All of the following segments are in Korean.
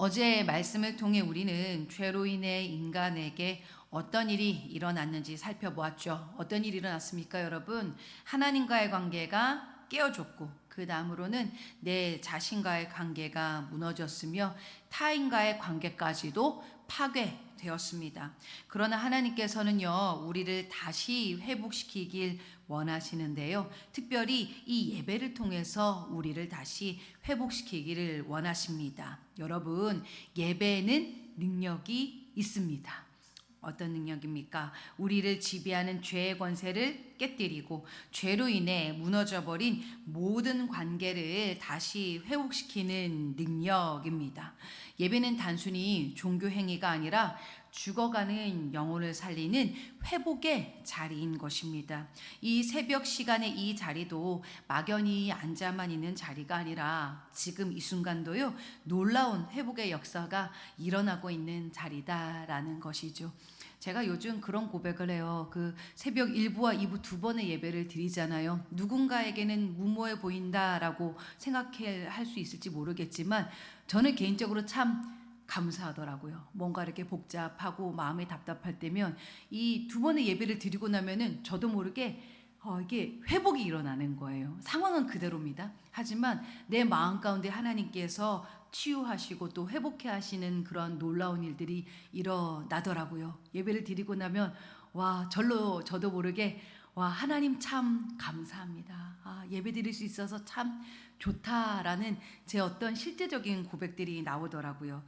어제의 말씀을 통해 우리는 죄로 인해 인간에게 어떤 일이 일어났는지 살펴보았죠. 어떤 일이 일어났습니까, 여러분? 하나님과의 관계가 깨어졌고, 그 다음으로는 내 자신과의 관계가 무너졌으며 타인과의 관계까지도 파괴되었습니다. 그러나 하나님께서는요, 우리를 다시 회복시키길 원하시는데요. 특별히 이 예배를 통해서 우리를 다시 회복시키기를 원하십니다. 여러분, 예배는 능력이 있습니다. 어떤 능력입니까? 우리를 지배하는 죄의 권세를 깨뜨리고 죄로 인해 무너져버린 모든 관계를 다시 회복시키는 능력입니다. 예배는 단순히 종교 행위가 아니라 죽어가는 영혼을 살리는 회복의 자리인 것입니다. 이 새벽 시간의 이 자리도 막연히 앉아만 있는 자리가 아니라 지금 이 순간도요, 놀라운 회복의 역사가 일어나고 있는 자리다라는 것이죠. 제가 요즘 그런 고백을 해요. 그 새벽 1부와 2부 두 번의 예배를 드리잖아요. 누군가에게는 무모해 보인다라고 생각할 수 있을지 모르겠지만 저는 개인적으로 참 감사하더라고요. 뭔가 이렇게 복잡하고 마음이 답답할 때면 이 두 번의 예배를 드리고 나면은 저도 모르게 이게 회복이 일어나는 거예요. 상황은 그대로입니다. 하지만 내 마음 가운데 하나님께서 치유하시고 또 회복해 하시는 그런 놀라운 일들이 일어나더라고요. 예배를 드리고 나면 저도 모르게 하나님 참 감사합니다. 예배 드릴 수 있어서 참 좋다라는 제 어떤 실제적인 고백들이 나오더라고요.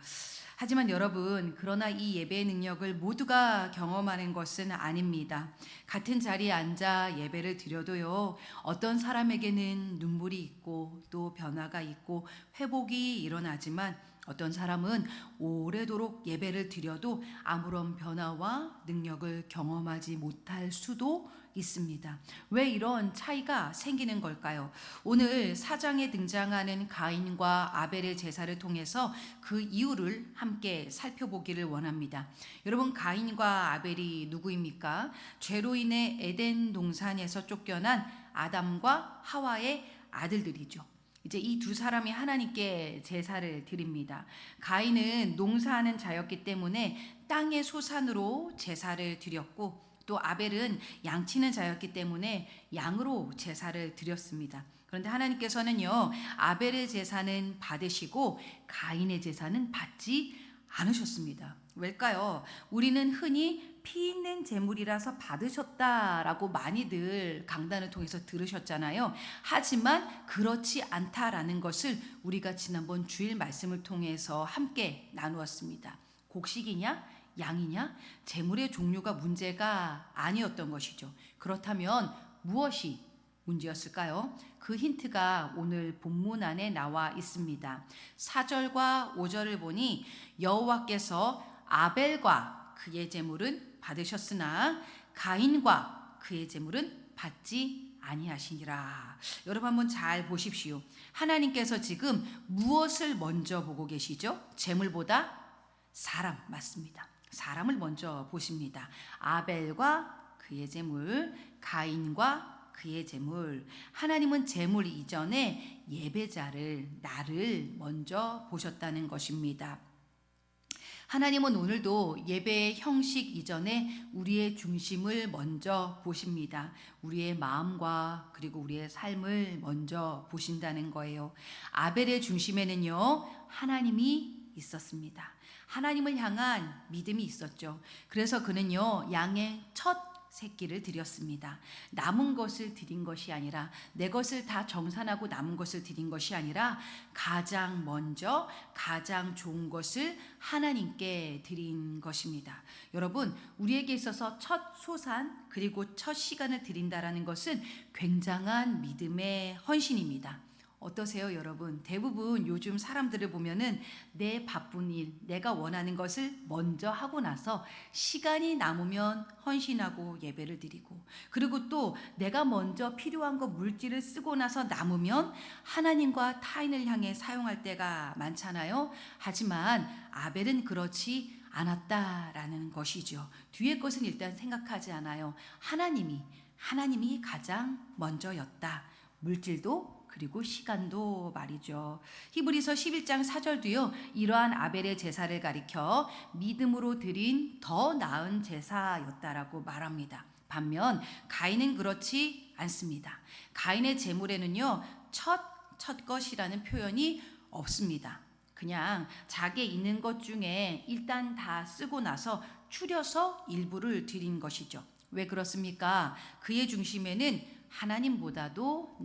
하지만 여러분, 그러나 이 예배의 능력을 모두가 경험하는 것은 아닙니다. 같은 자리에 앉아 예배를 드려도요, 어떤 사람에게는 눈물이 있고 또 변화가 있고 회복이 일어나지만 어떤 사람은 오래도록 예배를 드려도 아무런 변화와 능력을 경험하지 못할 수도 있습니다. 왜 이런 차이가 생기는 걸까요? 오늘 사장에 등장하는 가인과 아벨의 제사를 통해서 그 이유를 함께 살펴보기를 원합니다. 여러분, 가인과 아벨이 누구입니까? 죄로 인해 에덴 동산에서 쫓겨난 아담과 하와의 아들들이죠. 이제 이 두 사람이 하나님께 제사를 드립니다. 가인은 농사하는 자였기 때문에 땅의 소산으로 제사를 드렸고, 또 아벨은 양치는 자였기 때문에 양으로 제사를 드렸습니다. 그런데 하나님께서는요, 아벨의 제사는 받으시고 가인의 제사는 받지 않으셨습니다. 왜일까요? 우리는 흔히 피 있는 제물이라서 받으셨다라고 많이들 강단을 통해서 들으셨잖아요. 하지만 그렇지 않다라는 것을 우리가 지난번 주일 말씀을 통해서 함께 나누었습니다. 곡식이냐? 양이냐? 제물의 종류가 문제가 아니었던 것이죠. 그렇다면 무엇이 문제였을까요? 그 힌트가 오늘 본문 안에 나와 있습니다. 4절과 5절을 보니 여호와께서 아벨과 그의 제물은 받으셨으나 가인과 그의 제물은 받지 아니하시니라. 여러분 한번 잘 보십시오. 하나님께서 지금 무엇을 먼저 보고 계시죠? 제물보다 사람, 맞습니다. 사람을 먼저 보십니다. 아벨과 그의 제물, 가인과 그의 제물. 하나님은 제물 이전에 예배자를, 나를 먼저 보셨다는 것입니다. 하나님은 오늘도 예배의 형식 이전에 우리의 중심을 먼저 보십니다. 우리의 마음과 그리고 우리의 삶을 먼저 보신다는 거예요. 아벨의 중심에는요, 하나님이 있었습니다. 하나님을 향한 믿음이 있었죠. 그래서 그는요, 양의 첫 새끼를 드렸습니다. 남은 것을 드린 것이 아니라, 내 것을 다 정산하고 남은 것을 드린 것이 아니라 가장 먼저 가장 좋은 것을 하나님께 드린 것입니다. 여러분, 우리에게 있어서 첫 소산 그리고 첫 시간을 드린다라는 것은 굉장한 믿음의 헌신입니다. 어떠세요, 여러분? 대부분 요즘 사람들을 보면은 내 바쁜 일, 내가 원하는 것을 먼저 하고 나서 시간이 남으면 헌신하고 예배를 드리고, 그리고 또 내가 먼저 필요한 거 물질을 쓰고 나서 남으면 하나님과 타인을 향해 사용할 때가 많잖아요. 하지만 아벨은 그렇지 않았다라는 것이죠. 뒤의 것은 일단 생각하지 않아요. 하나님이 가장 먼저였다. 물질도 그리고 시간도 말이죠. 히브리서 11장 4절도요. 이러한 아벨의 제사를 가리켜 믿음으로 드린 더 나은 제사였다라고 말합니다. 반면 가인은 그렇지 않습니다. 가인의 제물에는요. 첫 것이라는 표현이 없습니다. 그냥 자기의 있는 것 중에 일단 다 쓰고 나서 추려서 일부를 드린 것이죠. 왜 그렇습니까? 그의 중심에는 하나님보다도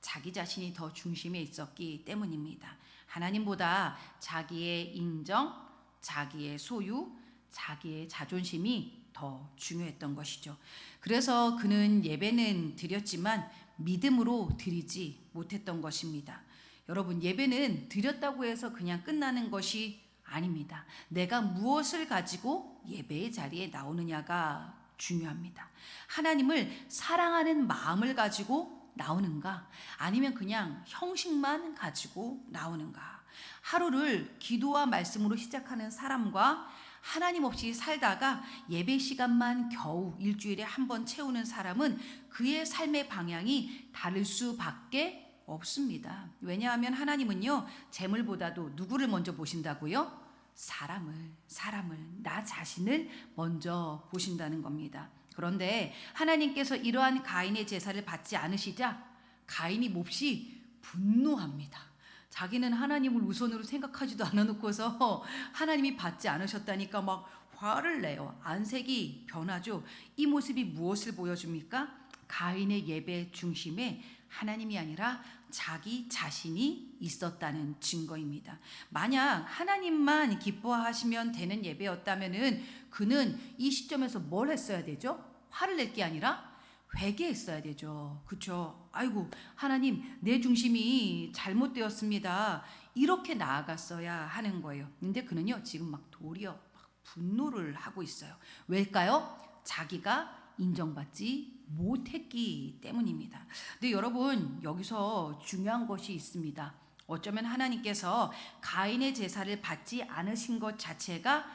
자기 자신이 더 중심에 있었기 때문입니다. 하나님보다 자기의 인정, 자기의 소유, 자기의 자존심이 더 중요했던 것이죠. 그래서 그는 예배는 드렸지만 믿음으로 드리지 못했던 것입니다. 여러분, 예배는 드렸다고 해서 그냥 끝나는 것이 아닙니다. 내가 무엇을 가지고 예배의 자리에 나오느냐가 중요합니다. 하나님을 사랑하는 마음을 가지고 나오는가? 아니면 그냥 형식만 가지고 나오는가? 하루를 기도와 말씀으로 시작하는 사람과 하나님 없이 살다가 예배 시간만 겨우 일주일에 한 번 채우는 사람은 그의 삶의 방향이 다를 수밖에 없습니다. 왜냐하면 하나님은요, 재물보다도 누구를 먼저 보신다고요? 사람을, 나 자신을 먼저 보신다는 겁니다. 그런데 하나님께서 이러한 가인의 제사를 받지 않으시자 가인이 몹시 분노합니다. 자기는 하나님을 우선으로 생각하지도 않아놓고서 하나님이 받지 않으셨다니까 막 화를 내요. 안색이 변하죠. 이 모습이 무엇을 보여줍니까? 가인의 예배 중심에 하나님이 아니라 자기 자신이 있었다는 증거입니다. 만약 하나님만 기뻐하시면 되는 예배였다면은 그는 이 시점에서 뭘 했어야 되죠? 화를 낼 게 아니라 회개했어야 되죠. 그렇죠? 아이고, 하나님, 내 중심이 잘못되었습니다. 이렇게 나아갔어야 하는 거예요. 근데 그는요, 지금 막 도리어 막 분노를 하고 있어요. 왜일까요? 자기가 인정받지 못했기 때문입니다. 근데 여러분, 여기서 중요한 것이 있습니다. 어쩌면 하나님께서 가인의 제사를 받지 않으신 것 자체가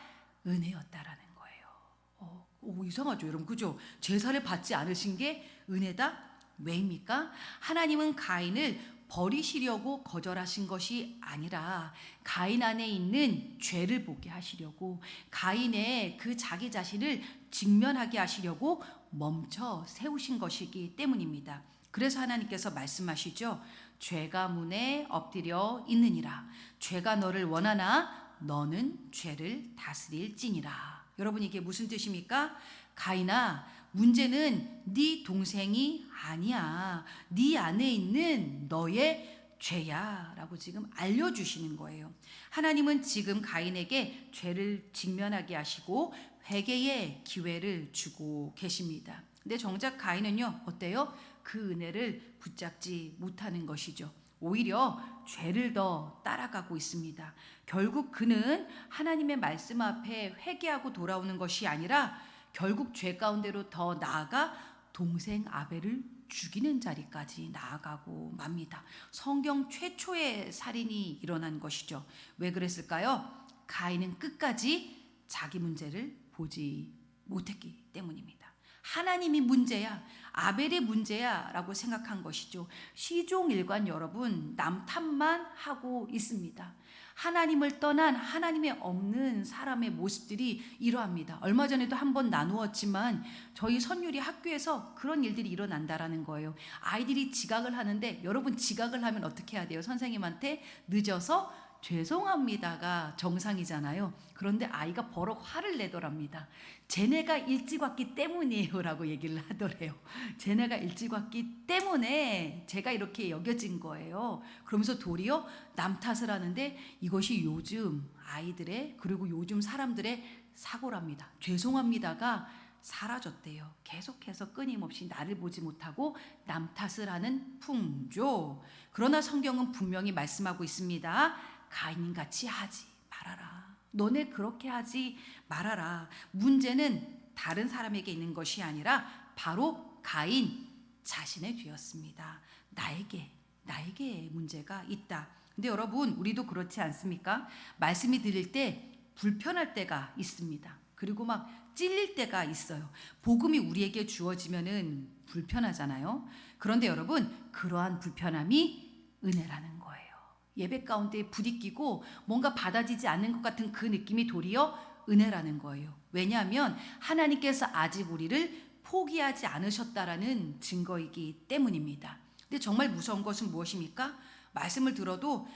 은혜였다라는 거예요. 이상하죠, 여러분, 그죠? 제사를 받지 않으신 게 은혜다? 왜입니까? 하나님은 가인을 버리시려고 거절하신 것이 아니라 가인 안에 있는 죄를 보게 하시려고, 가인의 그 자기 자신을 직면하게 하시려고 멈춰 세우신 것이기 때문입니다. 그래서 하나님께서 말씀하시죠. 죄가 문에 엎드려 있느니라. 죄가 너를 원하나 너는 죄를 다스릴지니라. 여러분, 이게 무슨 뜻입니까? 가인아, 문제는 네 동생이 아니야. 네 안에 있는 너의 죄야 라고 지금 알려주시는 거예요. 하나님은 지금 가인에게 죄를 직면하게 하시고 회개의 기회를 주고 계십니다. 근데 정작 가인은요, 어때요? 그 은혜를 붙잡지 못하는 것이죠. 오히려 죄를 더 따라가고 있습니다. 결국 그는 하나님의 말씀 앞에 회개하고 돌아오는 것이 아니라 결국 죄 가운데로 더 나아가 동생 아벨을 죽이는 자리까지 나아가고 맙니다. 성경 최초의 살인이 일어난 것이죠. 왜 그랬을까요? 가인은 끝까지 자기 문제를 보지 못했기 때문입니다. 하나님이 문제야, 아벨의 문제야 라고 생각한 것이죠. 시종일관 여러분, 남 탓만 하고 있습니다. 하나님을 떠난, 하나님의 없는 사람의 모습들이 이러합니다. 얼마 전에도 한번 나누었지만 저희 선율이 학교에서 그런 일들이 일어난다라는 거예요. 아이들이 지각을 하는데, 여러분, 지각을 하면 어떻게 해야 돼요? 선생님한테 늦어서 죄송합니다가 정상이잖아요. 그런데 아이가 버럭 화를 내더랍니다. 쟤네가 일찍 왔기 때문이에요 라고 얘기를 하더래요. 쟤네가 일찍 왔기 때문에 제가 이렇게 여겨진 거예요. 그러면서 도리어 남 탓을 하는데, 이것이 요즘 아이들의, 그리고 요즘 사람들의 사고랍니다. 죄송합니다가 사라졌대요. 계속해서 끊임없이 나를 보지 못하고 남 탓을 하는 풍조. 그러나 성경은 분명히 말씀하고 있습니다. 가인같이 하지 말아라. 너네 그렇게 하지 말아라. 문제는 다른 사람에게 있는 것이 아니라 바로 가인 자신의 죄였습니다. 나에게 문제가 있다. 근데 여러분, 우리도 그렇지 않습니까? 말씀이 들릴 때 불편할 때가 있습니다. 그리고 막 찔릴 때가 있어요. 복음이 우리에게 주어지면은 불편하잖아요. 그런데 여러분, 그러한 불편함이 은혜라는 거예요. 예배 가운데 부딪히고 뭔가 받아지지 않는 것 같은 그 느낌이 도리어 은혜라는 거예요. 왜냐하면 하나님께서 아직 우리를 포기하지 않으셨다라는 증거이기 때문입니다. 근데 정말 무서운 것은 무엇입니까? 말씀을 들어도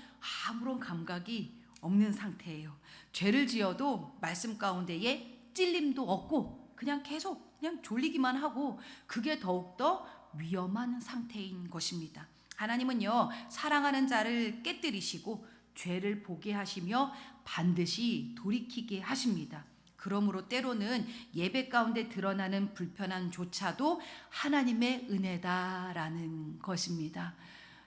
아무런 감각이 없는 상태예요. 죄를 지어도 말씀 가운데에 찔림도 없고 그냥 계속 그냥 졸리기만 하고, 그게 더욱더 위험한 상태인 것입니다. 하나님은요, 사랑하는 자를 깨뜨리시고 죄를 보게 하시며 반드시 돌이키게 하십니다. 그러므로 때로는 예배 가운데 드러나는 불편함조차도 하나님의 은혜다라는 것입니다.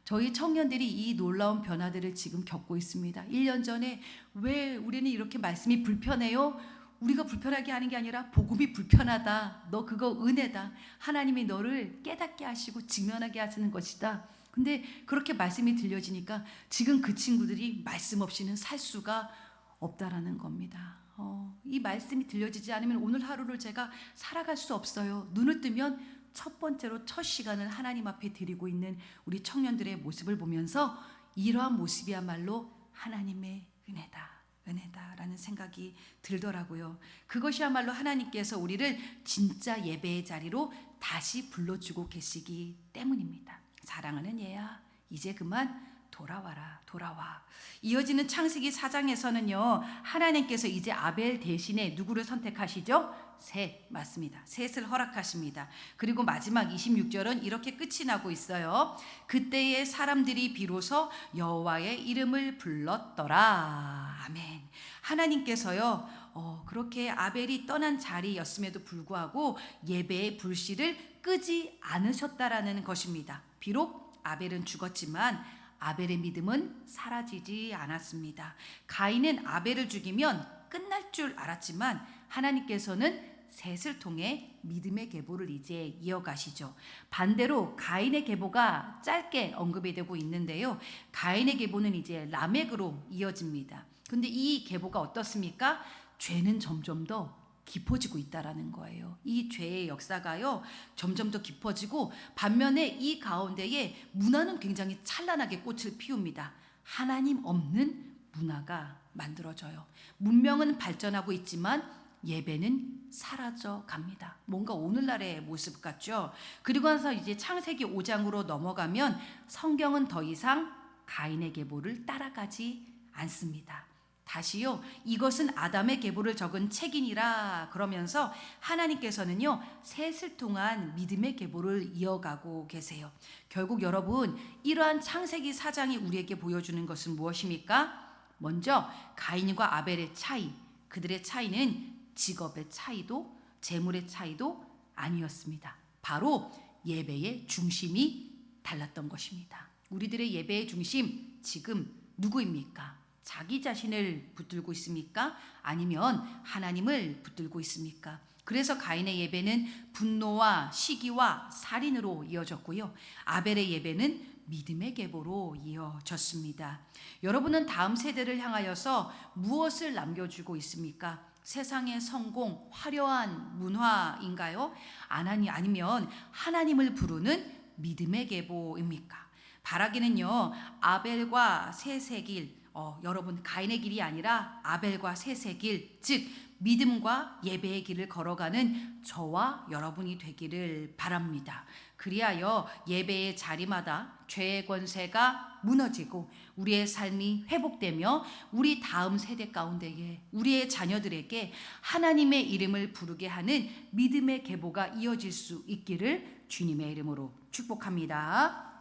저희 청년들이 이 놀라운 변화들을 지금 겪고 있습니다. 1년 전에 왜 우리는 이렇게 말씀이 불편해요? 우리가 불편하게 하는 게 아니라 복음이 불편하다. 너 그거 은혜다. 하나님이 너를 깨닫게 하시고 직면하게 하시는 것이다. 근데 그렇게 말씀이 들려지니까 지금 그 친구들이 말씀 없이는 살 수가 없다라는 겁니다. 이 말씀이 들려지지 않으면 오늘 하루를 제가 살아갈 수 없어요. 눈을 뜨면 첫 번째로 첫 시간을 하나님 앞에 드리고 있는 우리 청년들의 모습을 보면서 이러한 모습이야말로 하나님의 은혜다라는 생각이 들더라고요. 그것이야말로 하나님께서 우리를 진짜 예배의 자리로 다시 불러주고 계시기 때문입니다. 사랑하는 얘야, 이제 그만 돌아와. 이어지는 창세기 4장에서는요, 하나님께서 이제 아벨 대신에 누구를 선택하시죠? 셋, 맞습니다. 셋을 허락하십니다. 그리고 마지막 26절은 이렇게 끝이 나고 있어요. 그때의 사람들이 비로소 여호와의 이름을 불렀더라. 아멘. 하나님께서요, 그렇게 아벨이 떠난 자리였음에도 불구하고 예배의 불씨를 끄지 않으셨다라는 것입니다. 비록 아벨은 죽었지만 아벨의 믿음은 사라지지 않았습니다. 가인은 아벨을 죽이면 끝날 줄 알았지만 하나님께서는 셋을 통해 믿음의 계보를 이제 이어가시죠. 반대로 가인의 계보가 짧게 언급이 되고 있는데요. 가인의 계보는 이제 라멕으로 이어집니다. 근데 이 계보가 어떻습니까? 죄는 점점 더 깊어지고 있다라는 거예요. 이 죄의 역사가요, 점점 더 깊어지고, 반면에 이 가운데에 문화는 굉장히 찬란하게 꽃을 피웁니다. 하나님 없는 문화가 만들어져요. 문명은 발전하고 있지만 예배는 사라져 갑니다. 뭔가 오늘날의 모습 같죠? 그리고 나서 이제 창세기 5장으로 넘어가면 성경은 더 이상 가인의 계보를 따라가지 않습니다. 다시요, 이것은 아담의 계보를 적은 책이니라 그러면서 하나님께서는요, 셋을 통한 믿음의 계보를 이어가고 계세요. 결국 여러분, 이러한 창세기 4장이 우리에게 보여주는 것은 무엇입니까? 먼저 가인과 아벨의 차이, 그들의 차이는 직업의 차이도 재물의 차이도 아니었습니다. 바로 예배의 중심이 달랐던 것입니다. 우리들의 예배의 중심, 지금 누구입니까? 자기 자신을 붙들고 있습니까? 아니면 하나님을 붙들고 있습니까? 그래서 가인의 예배는 분노와 시기와 살인으로 이어졌고요. 아벨의 예배는 믿음의 계보로 이어졌습니다. 여러분은 다음 세대를 향하여서 무엇을 남겨주고 있습니까? 세상의 성공, 화려한 문화인가요? 아니면 하나님을 부르는 믿음의 계보입니까? 바라기는요, 아벨과 셋의 길, 여러분 가인의 길이 아니라 아벨과 셋의 길, 즉 믿음과 예배의 길을 걸어가는 저와 여러분이 되기를 바랍니다. 그리하여 예배의 자리마다 죄의 권세가 무너지고 우리의 삶이 회복되며 우리 다음 세대 가운데에 우리의 자녀들에게 하나님의 이름을 부르게 하는 믿음의 계보가 이어질 수 있기를 주님의 이름으로 축복합니다.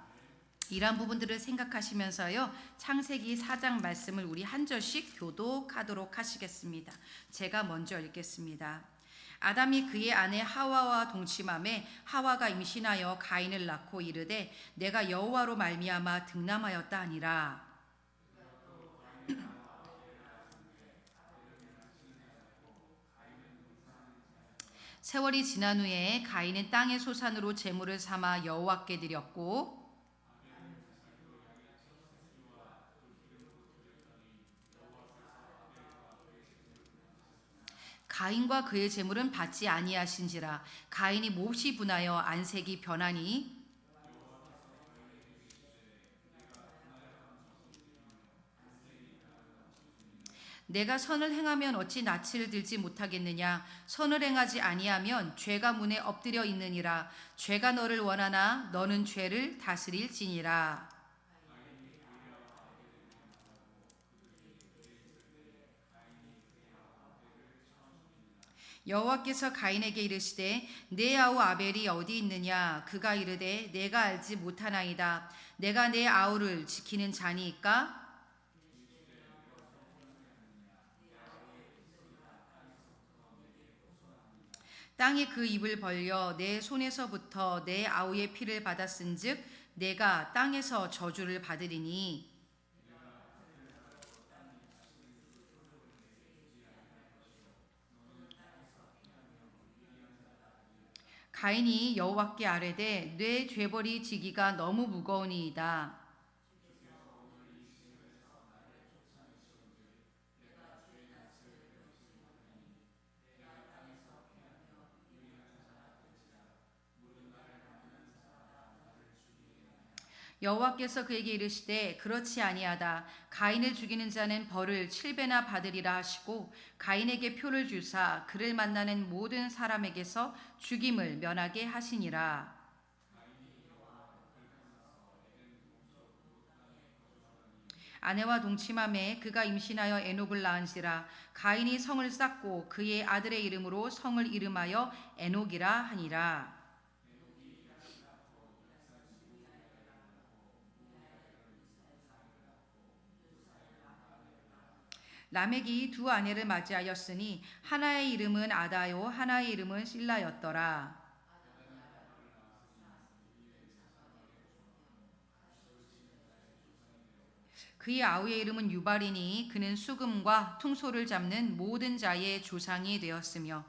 이러한 부분들을 생각하시면서요, 창세기 4장 말씀을 우리 한 절씩 교독하도록 하시겠습니다. 제가 먼저 읽겠습니다. 아담이 그의 아내 하와와 동침함에 하와가 임신하여 가인을 낳고 이르되 내가 여호와로 말미암아 득남하였다 하니라. 세월이 지난 후에 가인은 땅의 소산으로 제물을 삼아 여호와께 드렸고 가인과 그의 재물은 받지 아니하신지라. 가인이 몹시 분하여 안색이 변하니 내가 선을 행하면 어찌 낯을 들지 못하겠느냐. 선을 행하지 아니하면 죄가 문에 엎드려 있느니라. 죄가 너를 원하나 너는 죄를 다스릴지니라. 여호와께서 가인에게 이르시되 내 아우 아벨이 어디 있느냐. 그가 이르되 내가 알지 못하나이다. 내가 내 아우를 지키는 자니이까. 땅이 그 입을 벌려 내 손에서부터 내 아우의 피를 받았은즉 내가 땅에서 저주를 받으리니. 가인이 여호와께 아뢰되 내 죄벌이 지기가 너무 무거우니이다. 여호와께서 그에게 이르시되 그렇지 아니하다. 가인을 죽이는 자는 벌을 7배나 받으리라 하시고 가인에게 표를 주사 그를 만나는 모든 사람에게서 죽임을 면하게 하시니라. 아내와 동침함에 그가 임신하여 에녹을 낳은지라. 가인이 성을 쌓고 그의 아들의 이름으로 성을 이름하여 에녹이라 하니라. 라멕이 두 아내를 맞이하였으니 하나의 이름은 아다요 하나의 이름은 실라였더라. 그의 아우의 이름은 유발이니 그는 수금과 퉁소를 잡는 모든 자의 조상이 되었으며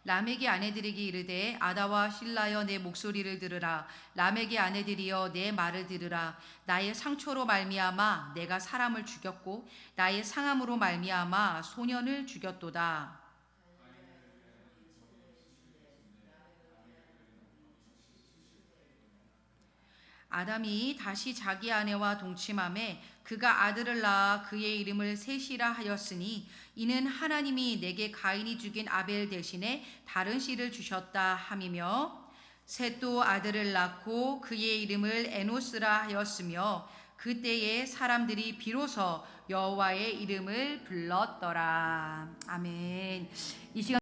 라멕의 아내들에게 이르되 아다와 실라여 내 목소리를 들으라. 라멕의 아내들이여 내 말을 들으라. 나의 상처로 말미암아 내가 사람을 죽였고 나의 상함으로 말미암아 소년을 죽였도다. 아담이 다시 자기 아내와 동침함에 그가 아들을 낳아 그의 이름을 셋이라 하였으니 이는 하나님이 내게 가인이 죽인 아벨 대신에 다른 씨를 주셨다 함이며 셋도 아들을 낳고 그의 이름을 에노스라 하였으며 그때에 사람들이 비로소 여호와의 이름을 불렀더라. 아멘. 이 시간